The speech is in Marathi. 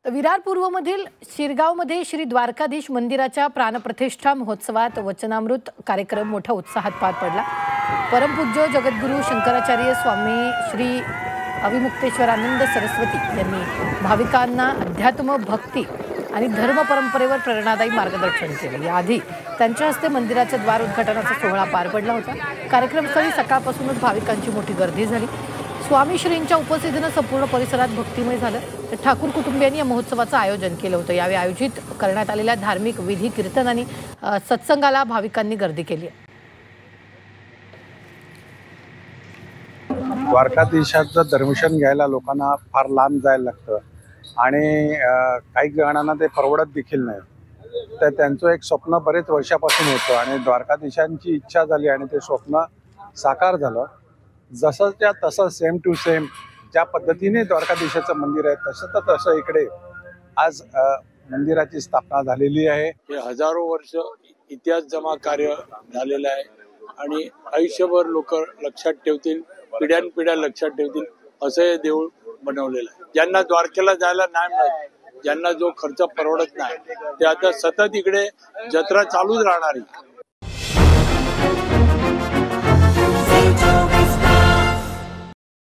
विरार पूर्वमधील शिरगावमध्ये श्री द्वारकाधीश मंदिराच्या प्राणप्रतिष्ठा महोत्सवात वचनामृत कार्यक्रम मोठ्या उत्साहात पार पडला। परमपूज्य जगद्गुरू शंकराचार्य स्वामी श्री अविमुक्तेश्वरानंद सरस्वती यांनी भाविकांना अध्यात्म, भक्ती आणि धर्म परंपरेवर प्रेरणादायी मार्गदर्शन केले। याआधी त्यांच्या हस्ते मंदिराच्या द्वार उद्घाटनाचा सोहळा पार पडला होता। कार्यक्रमस्थळी सकाळपासूनच भाविकांची मोठी गर्दी झाली। स्वामी श्रींच्या उपस्थितीने संपूर्ण परिसरात भक्तिमय झालं। तर ठाकूर कुटुंबियांनी या महोत्सवाचं आयोजन केलं होतं। यावेळी आयोजित करण्यात आलेल्या धार्मिक विधी, कीर्तन आणि सत्संगाला भाविकांनी गर्दी केली आहे। द्वारकाधीशाचं दर्शन घ्यायला लोकांना फार लांब जायला लागतं आणि काही जणांना ते परवडत देखील नाही। तर त्यांचं एक स्वप्न बरेच वर्षापासून होतं आणि द्वारकाधीशांची इच्छा झाली आणि ते स्वप्न साकार झालं। जसंच्या तसं सेम टू सेम ज्या पद्धतीने द्वारकाधीशाचं मंदिर आहे तसं इकडे आज मंदिराची स्थापना झालेली आहे। हे हजारो वर्ष इतिहास जमा कार्य झालेलं आहे आणि आयुष्यभर लोक लक्षात ठेवतील, पिढ्यानपिढ्या लक्षात ठेवतील असं हे देऊळ बनवलेलं आहे। ज्यांना द्वारकेला जायला नाही मिळत, ज्यांना जो खर्च परवडत नाही, ते आता सतत इकडे जत्रा चालूच राहणार आहे।